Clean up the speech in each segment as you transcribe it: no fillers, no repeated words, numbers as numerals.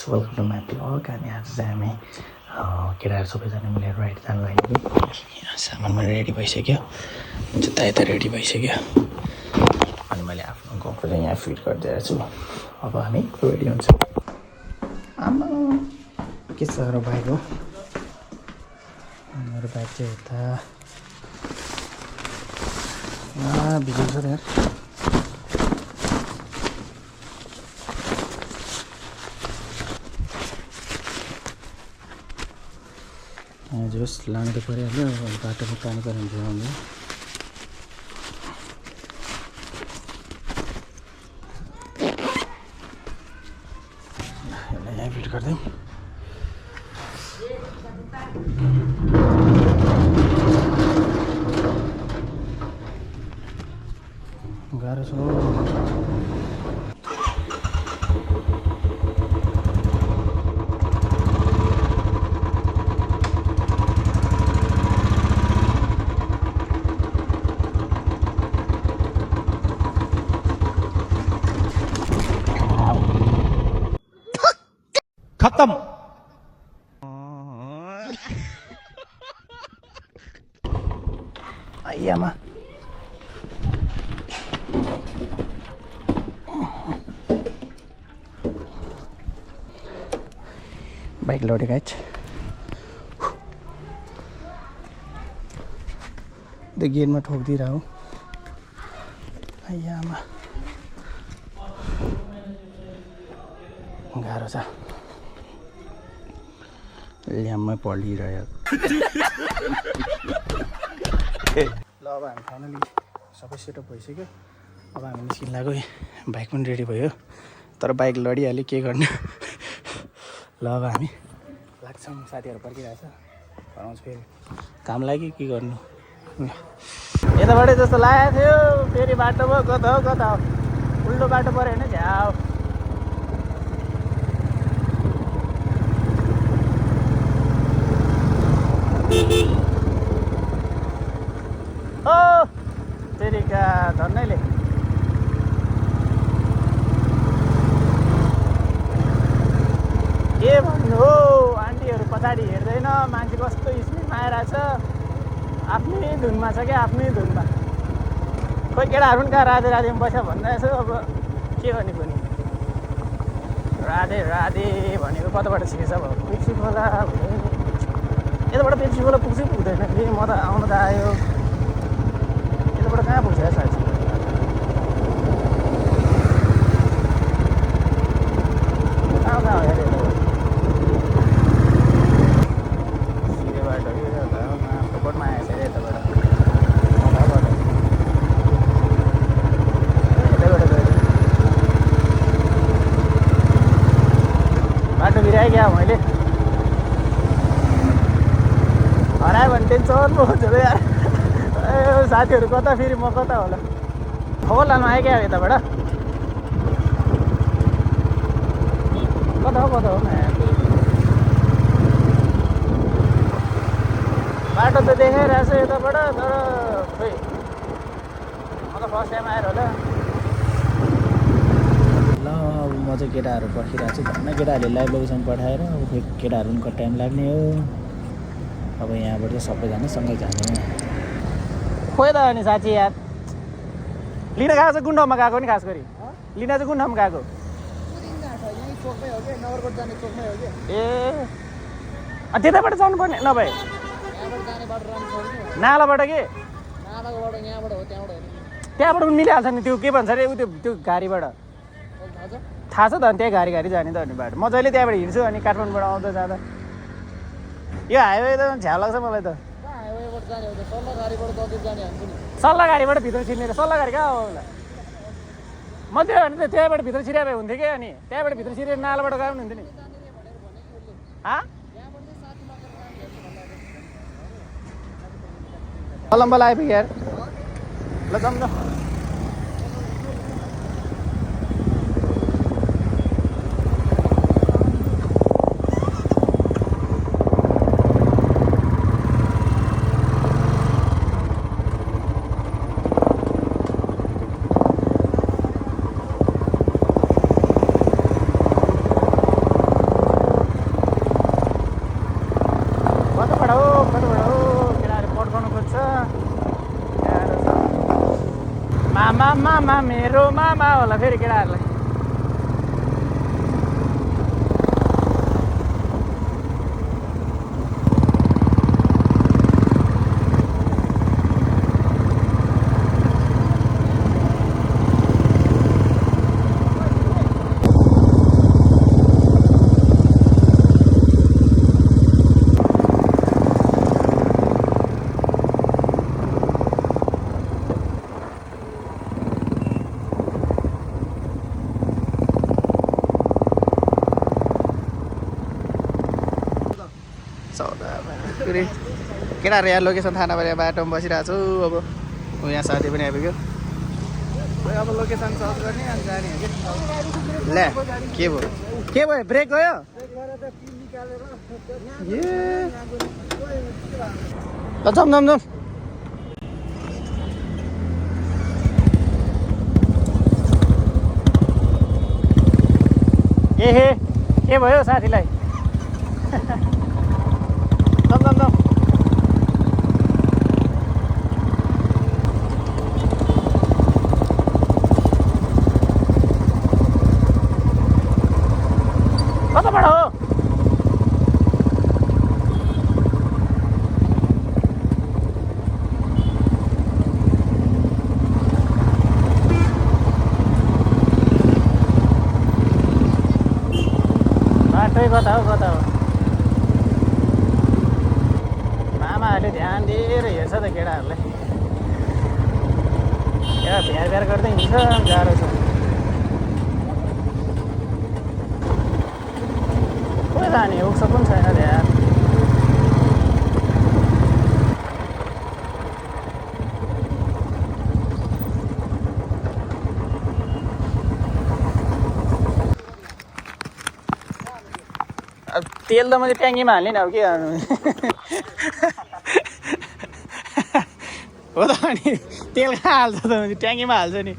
Welcome to my blog. अनि आज चाहिँ हामी केटाहरू सबैजना मिलेर राइड जानु लागेको। सामानमा रेडी भइसक्यो, जुत्ता यता रेडी भइसक्यो। अनि मैले आफ्नो गाउँको चाहिँ यहाँ फिट गरिदिएको छु। अब हामी रेडी हुन्छौँ। आमा के छ र बाइक हो, मेरो बाइक चाहिँ यता बिजुली छ त यार। जोस् लानु त परिहाल्यो, बाटोमा पानी पऱ्यो भने आउँदैन। यहाँ फिट गरिदिउँ। गाह्रो छ खत्म। आइयामा बाइक लड्यो गाइज। त्यो गेटमा ठोकिदिएर हो। आइयामा गाह्रो छ, ल्याम्मै पल्टिरह्यो। ल अब हामी फाइनली सबै सेटअप भइसक्यो। अब हामी निस्किन लाग्यो। बाइक पनि रेडी भयो, तर बाइक लडिहाल्यो, के गर्नु। ल अब हामी लाग्छौँ। साथीहरू पर्खिरहेछ, हराउँछ फेरि काम लाग्यो, के गर्नु। यताबाटै जस्तो लागेको थियो, फेरि बाटो भयो कता हो कता हो, उल्टो बाटो पऱ्यो होइन झ्याउ। ओ तेरिका धन्नैले के भन्नु हो, आन्टीहरू पछाडि हेर्दैन, मान्छे कस्तो स्पिडमा आइरहेछ, आफ्नै धुनमा छ क्या, आफ्नै धुनमा। खोइ केटाहरू पनि कहाँ राधे राधेमा बस्छ भनिरहेछ। अब के गर्ने पनि, राधे राधे भनेको कताबाट सिकेछ। अब पेप्सी खोला यताबाट पेप्सी खोला पुग्छ पुग्दैन कि, म त आउनु त आयो, यताबाट कहाँ पुग्छ साथी। कहाँ कहाँ हो यार, सिधै बाटो कि फोकटमा आएछ अरे यताबाट। यतैबाट गयो बाटो बिराएँ क्या मैले, हरायो भने टेन्सन पो हुन्छ यार। साथीहरू कता, फेरि म कता होला। खबर लानु आयो क्या यताबाट, कता हो बाटो त देखाइरहेछ यताबाट, तर खोइ म त फर्स्ट टाइम आएर होला। ल अब म चाहिँ केटाहरू पर्खिरहेको छु। धन्न केटाहरूले लाइभ लोकेसन पठाएर, अब खोइ केटाहरू पनि कति टाइम लाग्ने हो। अब यहाँबाट चाहिँ सबैजना सँगै जाने। खोइ त अनि साँच्ची यार, लिन गएको छ कुन ठाउँमा गएको नि, खास गरी लिन चाहिँ कुन ठाउँमा गएको। ए त्यताबाट जानुपर्ने नभए नालाबाट के, त्यहाँबाट पनि मिलिहाल्छ नि। त्यो के भन्छ अरे त्यो गाडीबाट थाहा छ त, अनि त्यही गाडी जाने त अनि बाटो। म जहिले त्यहाँबाट हिँड्छु, अनि काठमाडौँबाट आउँदा जाँदा यो हाइवे त झ्याउ लाग्छ मलाई त। सल्लाह गाडीबाट भित्र छिर्ने, सल्लाह गाडी कहाँ हो होला। म त्यो भने त त्यहाँबाट भित्र छिरे भए हुन्थ्यो कि, अनि त्यहाँबाट भित्र छिरेर नालाबाट गयो भने हुन्थ्यो नि। लम्बा आइपुग्यो यार। ल जाऊँ न। मामा मेरो मामा होला फेरि केटाहरूलाई। केटाहरू यहाँ लोकेसन थाहा नभएर बाटोमा बसिरहेको छु। अब यहाँ साथी पनि आइपुग्यो। अब लोकेसन सर्च गर्ने अनि जाने हो कि ल्या के भयो ब्रेक गयो ल जाउँ जाउँ जाउँ। ए के भयो साथीलाई जाउँ जाउँ जाउँ। कताबाट हो बाटै कता हो मामाहरूले ध्यान दिएर हेर्छ त केटाहरूलाई। केटा भ्यार गर्दै हिँड्छ गाह्रो छ। कोही जाने उक्स पनि छैन ध्यान। अब तेल त मैले ट्याङ्कीमा हाल्ने नि अब के गर्नु हो त। अनि तेल कहाँ हाल्छ त मैले ट्याङ्कीमा हाल्छ नि।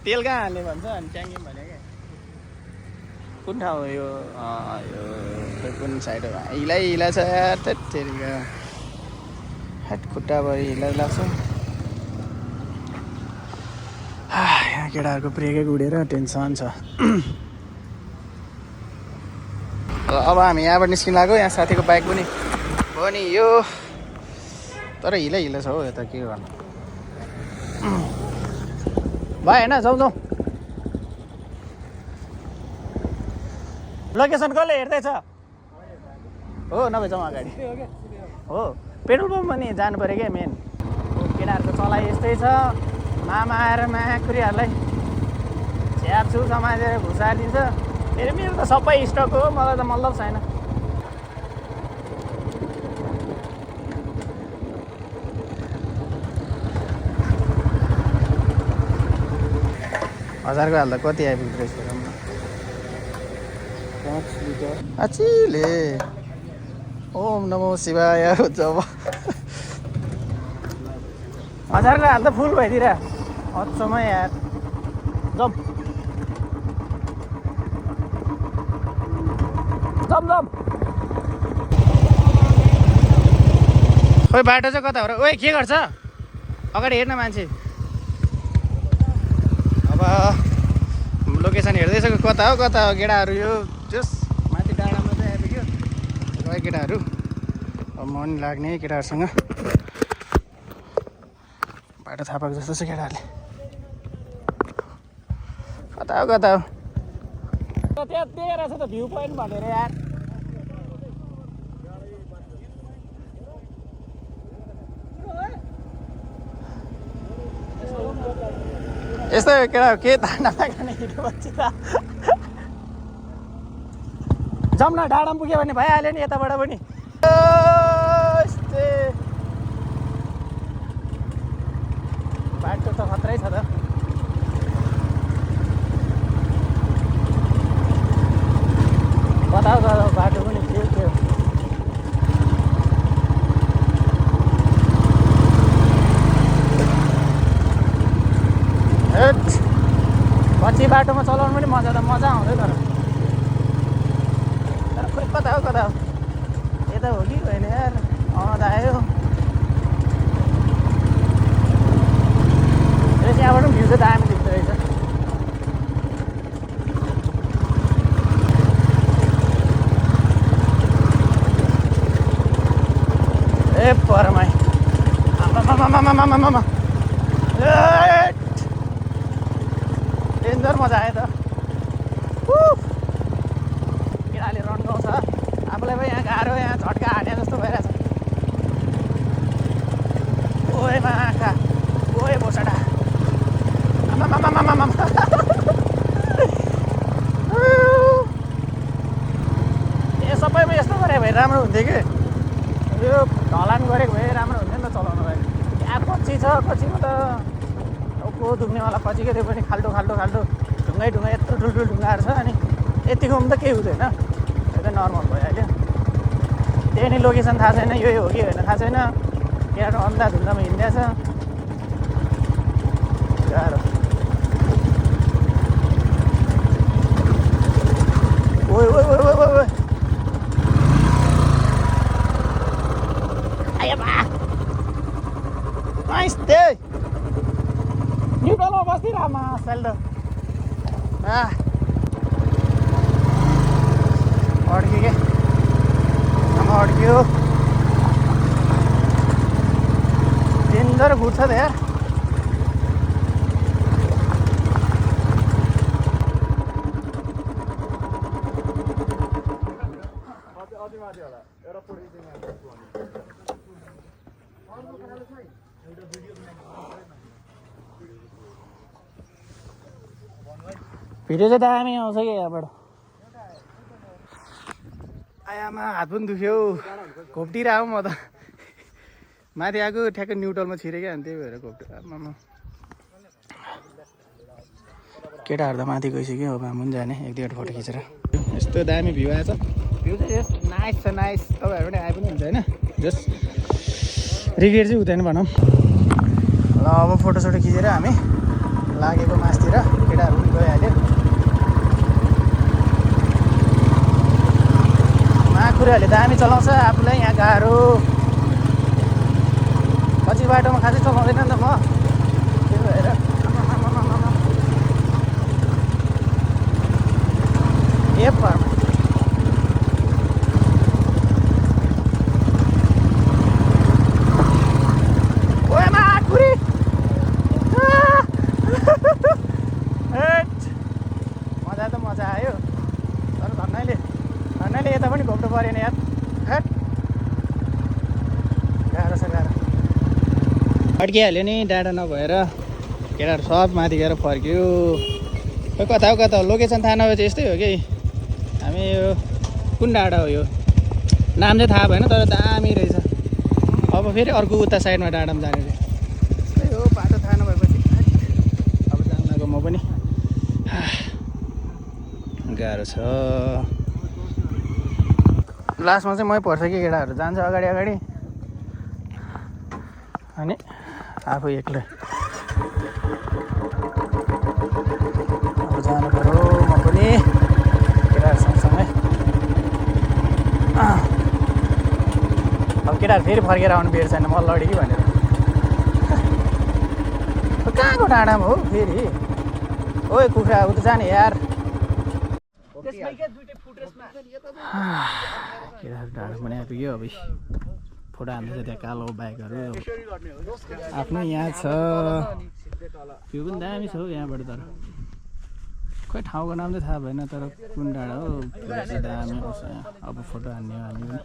तेल कहाँ हाल्ने भन्छ अनि ट्याङ्कीमा भने क्या। कुन ठाउँ हो यो कुन साइड हो हिला छ तेरिका हात खुट्टाभरि हिला लाग्छ। यहाँ केटाहरूको ब्रेकै उडेर टेन्सन छ। अब हामी यहाँबाट निस्किन लाग्यो। यहाँ साथीको बाइक पनि हो नि यो तर हिलै छ हो। यता के गर्नु भयो होइन जाउँ जाउँ। लोकेसन कसले हेर्दैछ हो नभए जाउँ अगाडि हो। पेट्रोल पम्प पनि जानु पऱ्यो क्या मेन। केटाहरूको चलाइ यस्तै छ। मामा आएर माकुरीहरूलाई छ्यापछु समातेर भुसा दिन्छ। फेरि मेरो त सबै स्टक हो मलाई त मतलब छैन। हजारको हाल्दा कति आइपुग्दो रहेछ अचिले। ओम नमो शिवाय जब 1000को हाल्दा फुल भइदिएर अचम्मै यार। जम खोइ बाटो चाहिँ कता हो र। ओए के गर्छ अगाडि हेर्न मान्छे। अब लोकेसन हेर्दैछ कता हो केटाहरू। यो जस माथि डाँडामा चाहिँ आइपुग्यो गयो केटाहरू। अब मन लाग्ने केटाहरूसँग बाटो थाहा पाएको जस्तो छ केटाहरूले। कता हो त्यहाँ दिएर छ त भ्यू पोइन्ट भनेर यार। यस्तो केटा के तान्डा लाग्ने हिँड्नु भन्छ त। जाउँ न डाँडामा पुग्यो भने भइहाल्यो नि यताबाट पनि। बाटो त खत्रै छ त। कता बाटो पनि के पछि बाटोमा चलाउनु पनि मजा आउँदै। तर खोइ कता हो यता हो कि होइन यार। त आयो यहाँबाट पनि भ्यू चाहिँ दामी देख्दो रहेछ। ए परमाई आमामामामामामामा डेन्जर मजा आयो त। केटाले रन्काउँछ, आफूलाई पनि यहाँ गाह्रो, यहाँ झट्का हाने जस्तो भइरहेछ। ओए माखा, ओए भोसडा, आमामामामामा ए सबैमा यस्तो गरे भए राम्रो हुन्थ्यो कि। यो ढलान गरेको भए राम्रो हुन्थ्यो नि त चलाउनु भयो। यहाँ कच्ची छ, कच्चीमा त को दुख्नेवाला कच्चीकै त्यो पनि खाल्टो खाल्टो खाल्टो ढुङ्गै ढुङ्गा यत्रो ठुल्ठुलो ढुङ्गाहरू छ। अनि यतिकोमा त केही हुँदैन, त्यो त नर्मल भइहाल्यो। त्यही नै लोकेसन थाहा छैन, यो हो कि होइन थाहा छैन। केटाहरू अन्धा धुन्दामा हिँड्दैछ गाह्रो। ओइ ओइ ओइ ओइ ओइ आइस्ते न्युट्रलमा बस्दिरह मासल त अड्क्यो के आमा अड्क्यो। डेन्जर घुट्छ त यार। भिडियो चाहिँ दामी आउँछ कि यहाँबाट। आयामा हात पनि दुख्यो, घोप्टिरहेको म त। माथि आएको ठ्याक्कै न्युट्रलमा छिरेँ क्या, अनि त्यही भएर घोप्टिरहेको। केटाहरू त माथि गइसक्यो, अब हामी पनि जाने एक दुईवटा फोटो खिचेर। यस्तो दामी भ्यू आएछ। भ्यू चाहिँ यस नाइस छ, नाइस। तपाईँहरू पनि आए पनि हुन्छ होइन, जस्ट रिग्रेट चाहिँ हुँदैन भनौँ। ल अब फोटोसोटो खिचेर हामी लागेको मासतिर, केटाहरू पनि गइहाल्यो। माकुराहरूले दामी चलाउँछ, आफूलाई यहाँ गाह्रो। पछि बाटोमा खासै चलाउँदैन नि त म, त्यही भएर। ए परमा ओए माकुरी मजा त मजा आयो, तर धन्नैले यता पनि घोप्टो परेन यार। हेट गाह्रो छ गाह्रो। अड्किहाल्यो नि डाँडा नभएर, केटाहरू सब माथि गएर फर्क्यो। खोइ कता हो कता हो, लोकेसन थाहा नभए चाहिँ यस्तै हो कि। हामी यो कुन डाँडा हो यो नाम चाहिँ थाहा भएन, तर दामी रहेछ। अब फेरि अर्को उता साइडमा डाँडामा जाने रहेछ। त्यही हो, बाटो थाहा नभएपछि अब जान लाग्यो म पनि। गाह्रो छ। लास्टमा चाहिँ मै पर्छ कि, केटाहरू जान्छ अगाडि अगाडि, अनि आफू एक्लै अब जानु पऱ्यो म पनि केटाहरू सँगसँगै। अब केटाहरू फेरि फर्केर आउनु बेर छैन, म लडेँ कि भनेर। कहाँको डाँडामा हो फेरि? ओए कुखुरा उता जाने यार। केटाहरू डाँडा पनि आइपुग्यो। अब फोटो हाल्दैछ त्यहाँ कालो बाइकहरू। आफ्नो यहाँ छ, भ्यू पनि दामी छ हौ यहाँबाट। तर खोइ ठाउँको नाम चाहिँ थाहा भएन, तर कुन डाँडा हो चाहिँ दामी आउँछ यहाँ। अब फोटो हान्ने हो हामी पनि।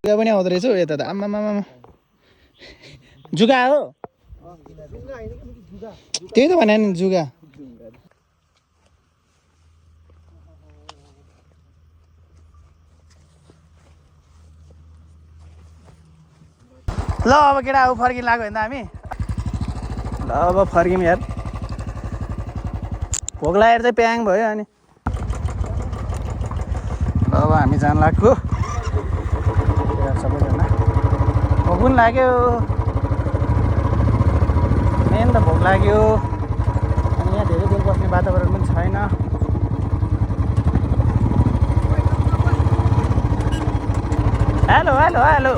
जुगा पनि आउँदो रहेछ हौ यता त, आम्मामामा जुगा हो त्यही त भने नि, जुगा। ल अब केटा अब फर्किन लाग्यो भने त हामी। ल अब फर्क्यौँ यार, भोक लागेर चाहिँ प्याङ भयो। अनि अब हामी जान लाग्यो सबैजना। भोक पनि लाग्यो, मेन त भोक लाग्यो। अनि यहाँ धेरै दिन बस्ने वातावरण पनि छैन। Hello hello hello.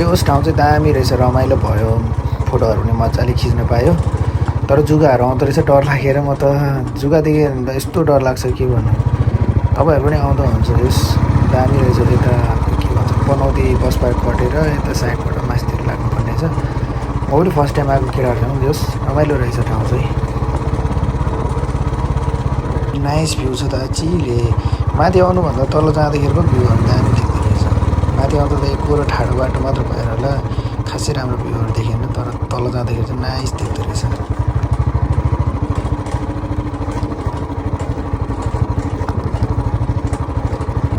जे होस् ठाउँ चाहिँ दामी रहेछ, रमाइलो भयो, फोटोहरू पनि मजाले खिच्न पायो। तर जुगाहरू आउँदो रहेछ, डर लागेर म त जुगा देखेँ भने त यस्तो डर लाग्छ के भन्नु। तपाईँहरू पनि आउँदा हुन्छ। यस दामी रहेछ। यता के भन्छ पनौती बस पार्क कटेर यता साइडबाट मास्तिर लाग्नुपर्ने छ। म पनि फर्स्ट टाइम आएको केटाहरूसँग जस रमाइलो रहेछ ठाउँ चाहिँ। नाइस भ्यू छ त चिले। माथि आउनुभन्दा तल जाँदाखेरिको भ्यूहरू दामी देख्दो रहेछ। माथि आउँदा त एक कोरो ठाडो बाटो मात्र भएर होला खासै राम्रो भ्यूहरू देखेन, तर तल जाँदाखेरि चाहिँ नाइस देख्दो रहेछ।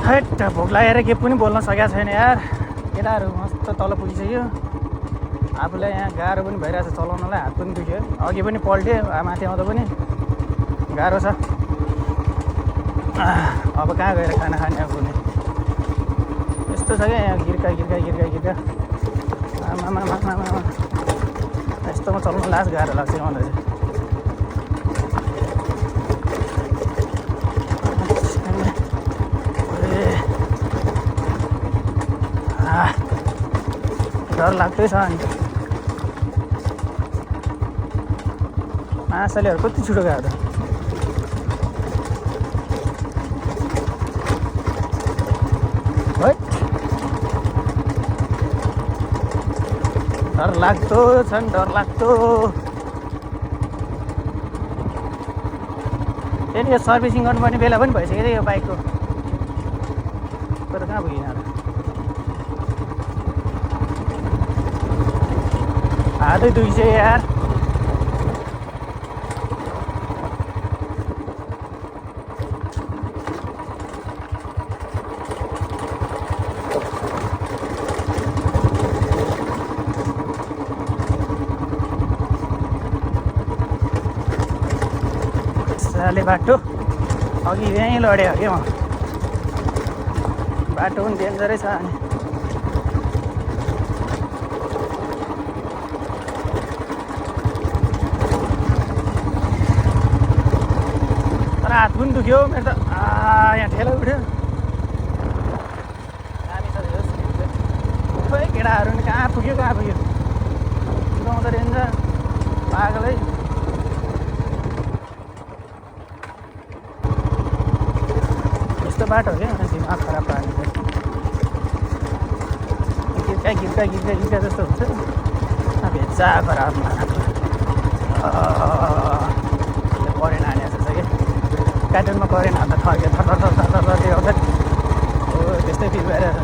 हैट भोक लागेर के पनि बोल्न सकेको छैन यार। केटाहरू मस्त तल पुगिसक्यो। आफूलाई यहाँ गाह्रो पनि भइरहेछ चलाउनलाई, हात पनि दुख्यो। अघि पनि पल्ट्यो, माथि आउँदा पनि गाह्रो छ। अब कहाँ गएर खाना खाने अब कुनै यस्तो छ क्या यहाँ गिर्का आमा यस्तोमा चल्नु लास्ट गाह्रो लाग्छ मलाई चाहिँ। डर लाग्दैछ अनि मासलेहरू कति छिटो गयो त। डर लाग्दो छन्, डर लाग्दो। फेरि यो सर्भिसिङ गर्नुपर्ने बेला पनि भइसक्यो यो बाइकको, तर कहाँ पुगिन र। हातै दुखिसक्यो यार। साले बाटो अघि यहीँ लड्यो क्या म। बाटो पनि डेन्जरै छ अनि तर हात पनि दुख्यो मेरो त। यहाँ ठेला उठ्यो। दामी छ खोइ केटाहरू नि कहाँ पुग्यो कुदाउँदो रहेछ पागलै। यस्तो बाटो हो क्या दिमाग खराब पार्ने। गिर्का जस्तो हुन्छ भेजा खराब करेन्ट हाने जस्तो छ कि कार्टुनमा करेन्ट हान्दा थर्क्यो थर आउँछ हो त्यस्तै फिल भइरहेछ।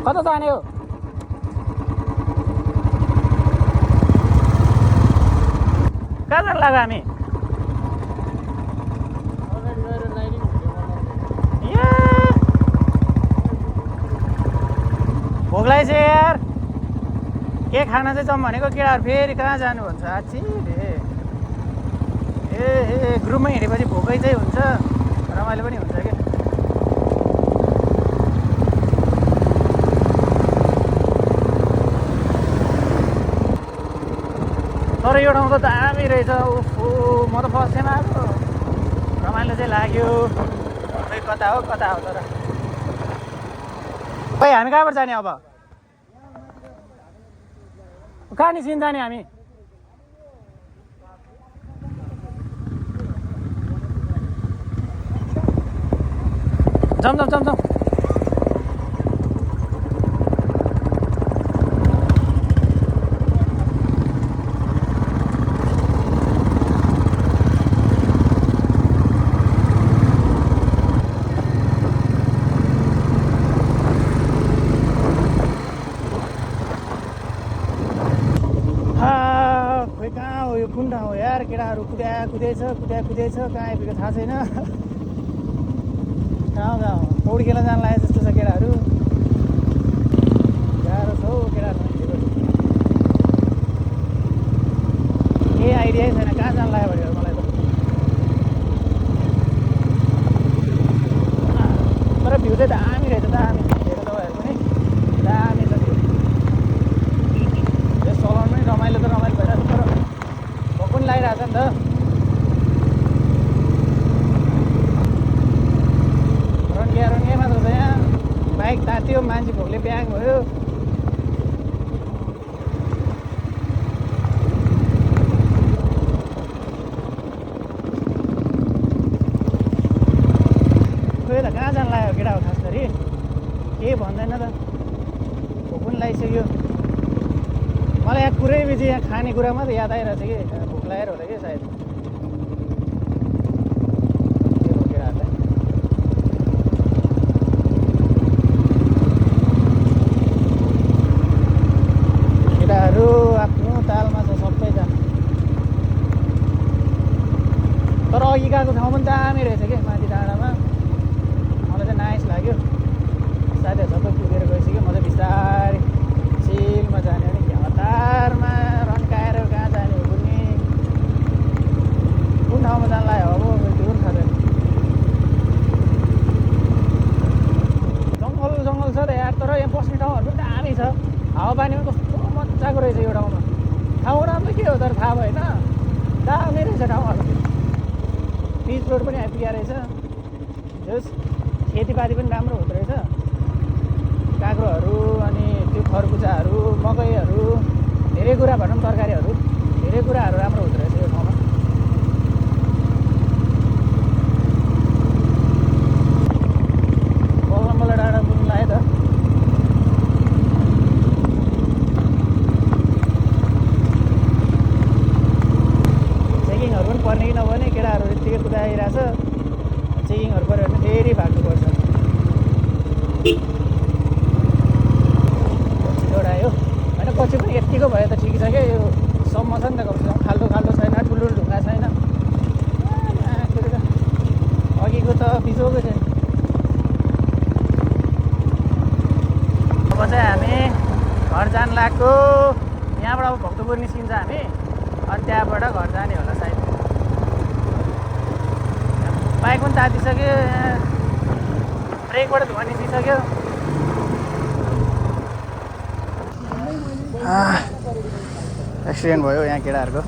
कता जाने हो? कहाँ जानु लाग्यो हामी? भोक लागेछ यार। के खाना चाहिँ जाउँ भनेको केटाहरू फेरि कहाँ जानु भन्छ। आछि ए ग्रुपमा हिँडेपछि भोकै चाहिँ हुन्छ, रमाइलो पनि हुन्छ क्या। तर यो ठाउँ त दामी रहेछ। ओहो म त फर्स्ट टाइम आएको, रमाइलो चाहिँ लाग्यो। खै कता हो तर खै हामी कहाँबाट जाने अब? कहाँ निस्किन जाने हामी? जाउँ। कुन ठाउँ हो यार? केटाहरू कुदेछ कहाँ आइपुग्यो थाहा छैन। कहाँ पौडी खेल्न जान लागेको जस्तो छ केटाहरू। गाह्रो छ हौ केटाहरू। केही आइडिया छैन कहाँ जान लाग्यो भनेर मलाई त। नि त। रन्किया मात्र छ यहाँ। बाइक तात्यो, मान्छे भोकले ब्याङ भयो। खोइ त कहाँ जानु लाग्यो केटा हो खास गरी केही भन्दैन त। भोक पनि लागिसक्यो मलाई। यहाँ कुरै बिजी यहाँ खानेकुरा मात्रै याद आइरहेछ कि भोक लागेर होला कि सायद। के हो केटाहरूलाई केटाहरू आफ्नो तालमा छ सबैजना। तर अघि गएको ठाउँ पनि दामी रहेछ कि माथि डाँडामा। मलाई चाहिँ नाइस लाग्यो। साथीहरू सबै पुगेर गइसक्यो। म चाहिँ बिस्तारै चिलमा जाने हो नि। हतारमा रन्काएर कहाँ जाने हो कुन्नी कुन ठाउँमा जानु लाग्यो अब त्यो पनि थाहा छैन। जङ्गल छ त यार। तर यहाँ बस्ने ठाउँहरू पनि दामी छ। हावापानी पनि कस्तो मजाको रहेछ यो ठाउँमा। ठाउँ राम्रो के हो तर थाहा भएन। दामी रहेछ ठाउँहरू। पिच रोड पनि आइपुगेको रहेछ। जस खेतीपाती पनि राम्रो हुँदो रहेछ। काँक्रोहरू अनि त्यो खरबुजाहरू, मकैहरू, धेरै कुरा भनौँ तरकारीहरू, धेरै कुराहरू राम्रो हुँदो रहेछ यो ठाउँमा। बल्ल डाँडा पुग्नु लाग्यो त। चेकिङहरू पनि पर्ने कि नपर्ने केटाहरू यत्तिकै कुदाइरहेछ। चेकिङहरू पऱ्यो भने फेरि भाग्नुपर्छ। जोडायो होइन पछि पनि यत्तिको भयो त ठिक छ क्या। यो सम्म छ नि त कमसेकम। खाल्डो छैन, ठुल्ठुलो ढुङ्गा छैन। अघिको त बिजोको थियो। अब चाहिँ हामी घर जानु लाग्यो। यहाँबाट अब भक्तपुर निस्किन्छ हामी अनि त्यहाँबाट घर जाने होला सायद। बाइक पनि तातिसक्यो। ब्रेकबाट धुवा निस्किसक्यो। एक्सिडेन्ट भयो यहाँ केटाहरूको।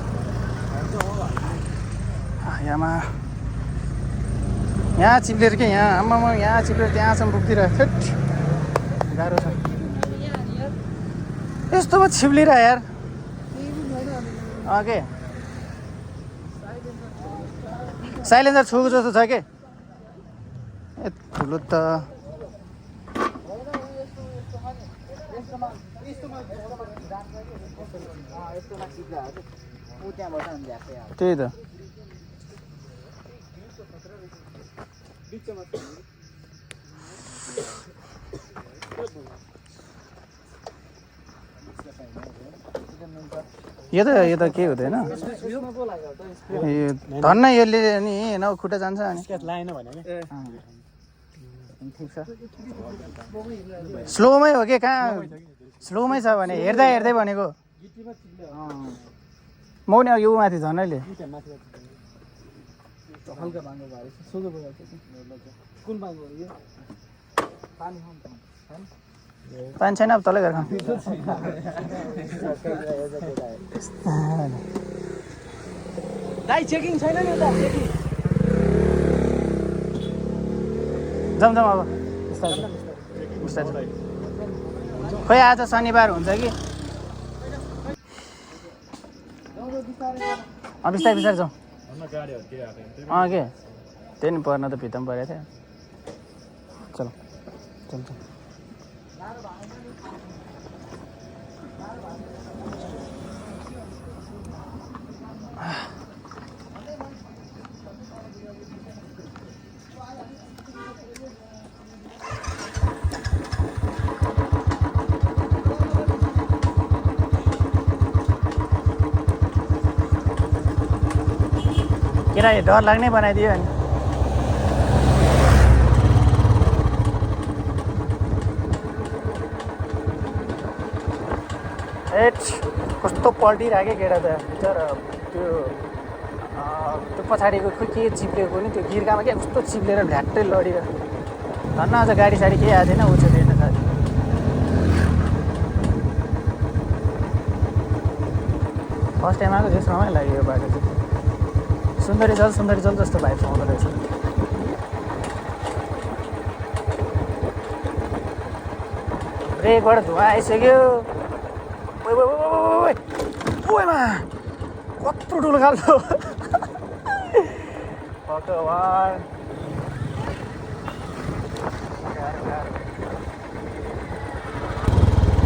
यहाँ चिप्लेर के यहाँ आम्मामा यहाँ चिप्लेर त्यहाँसम्म पुग्दिरहेको थियो। गाह्रो छ यस्तोमा छिप्लिरह यार। के साइलेन्सर छुको जस्तो छ के ठुलो त। त्यही त यो त के हुँदैन। धन्न यसले नि होइन खुट्टा जान्छ अनि स्लोमै हो कि कहाँ स्लोमै छ भने हेर्दै भनेको म नि यो माथि झनैले पानी छैन अब तलै गएर दाइ चेकिङ छैन नि त। जाउँ अब बिस्तारै। खोइ आज शनिबार हुन्छ कि बिस्तारै जाउँ। के त्यही नि पर्न त भित्ता पनि परेको थियो। चलो चल केटा डर लाग्ने बनाइदियो अनि कस्तो पल्टिरहेको केटा त। तर त्यो पछाडिको खोइ के चिप्लेको नि त्यो गिर्कामा क्या कस्तो चिप्लेर भ्याट्टै लडिरहेको। धन्न अझ गाडी साडी केही आएको थिएन उठ्यो थिएन साथी। फर्स्ट टाइम आएको चाहिँ समय लाग्यो यो बाटो चाहिँ। सुन्दरी जल जस्तो भाइब आउँदो रहेछ। ब्रेकबाट धुवा आइसक्यो। ओएमा कत्रो ठुलो खाल्दो भगवान्।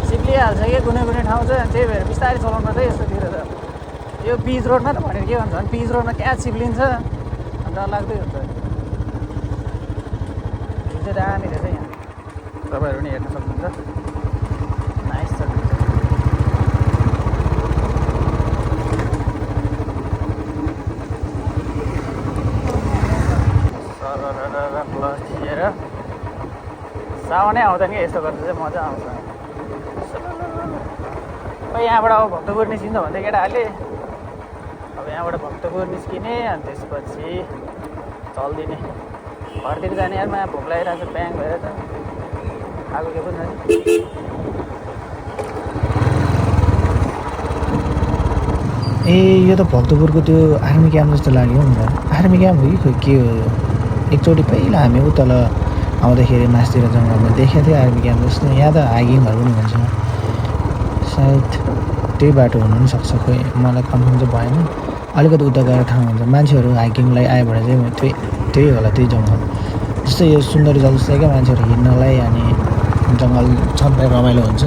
सिक्लिहाल्छ कि कुनै ठाउँ चाहिँ, त्यही भएर बिस्तारै चलाउनु पर्छ यस्तोतिर त। यो पिच रोडमा त भनेर के भन्छ भने पिच रोडमा क्या चिप्लिन्छ, डरलाग्दै हुन्छ। भ्यू चाहिँ दामी रहेछ यहाँ, तपाईँहरू पनि हेर्न सक्नुहुन्छ। नाइस छ प्लस थिएर साउनै आउँदैन कि यस्तो गर्दा चाहिँ मजा आउँछ। यहाँबाट अब भक्तपुर निस्किन्छ भन्दै केटाहरूले। अब यहाँबाट भक्तपुर निस्किने अनि त्यसपछि चल्दिने घरतिर जाने। यारमा भोक लागिरहेको छ, ब्याङ भएर त खाएको के पनि छैन। ए यो त भक्तपुरको त्यो आर्मी क्याम्प जस्तो लाग्यो नि त। आर्मी क्याम्प हो कि खोइ के हो यो? एकचोटि पहिला हामी उतल आउँदाखेरि मासतिर जङ्गलमा देखेको थियो आर्मी क्याम्प जस्तो। यहाँ त हाइकिङहरू पनि हुन्छ, सायद त्यही बाटो हुनु पनि सक्छ, खोइ मलाई कन्फर्म चाहिँ भएन। अलिकति उता गएर ठाउँ हुन्छ, मान्छेहरू हाइकिङलाई आयो भने चाहिँ त्यही होला, त्यही जङ्गल जस्तै यो सुन्दरी जल जस्तै क्या। मान्छेहरू हिँड्नलाई अनि जङ्गल छँदै रमाइलो हुन्छ।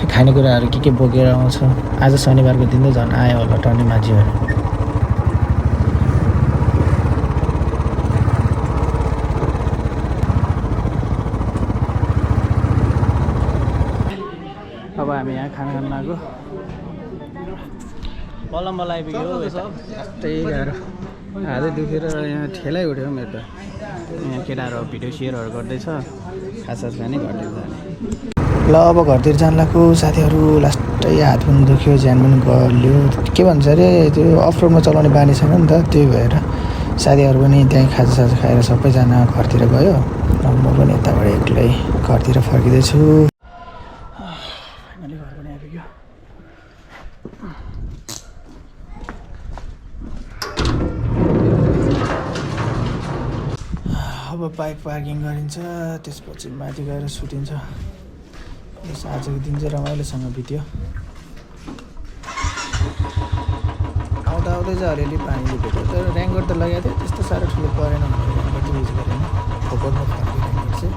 खानेकुराहरू के बोकेर आउँछ। आज शनिबारको दिन त झन् आयो होला टर्ने मान्छेहरू। अब हामी यहाँ खाना खान लाग्यो। बल्ल आइपुग्यो। यस्तै गाह्रो हातै दुखेर यहाँ ठेलै उठ्यो मेरो त। यहाँ केटाहरू भिडियो सेयरहरू गर्दैछ, खासखास खाने घरतिर जाने। ल अब घरतिर जान लाग्यो साथीहरू। लास्टै हात पनि दुख्यो, ज्यान पनि गल्यो। के भन्छ अरे त्यो अफ रोडमा चलाउने बानी छैन नि त, त्यही भएर साथीहरू पनि त्यहीँ खाजासाजा खाएर सबैजना घरतिर गयो। म पनि यताबाट एक्लै घरतिर फर्किँदैछु। फाइनली घर पनि आइपुग्यो। अब बाइक पार्किङ गरिन्छ, त्यसपछि माथि गएर सुतिन्छ। आजको दिन चाहिँ रमाइलोसँग बित्यो। आउँदा चाहिँ अलिअलि पानीले भेट्यो, तर रेनकोट त लगाएको थियो, त्यस्तो साह्रो ठुलो परेन भनेर रेनकोट चाहिँ युज गरेन। फोकटमा फर्किरहेको चाहिँ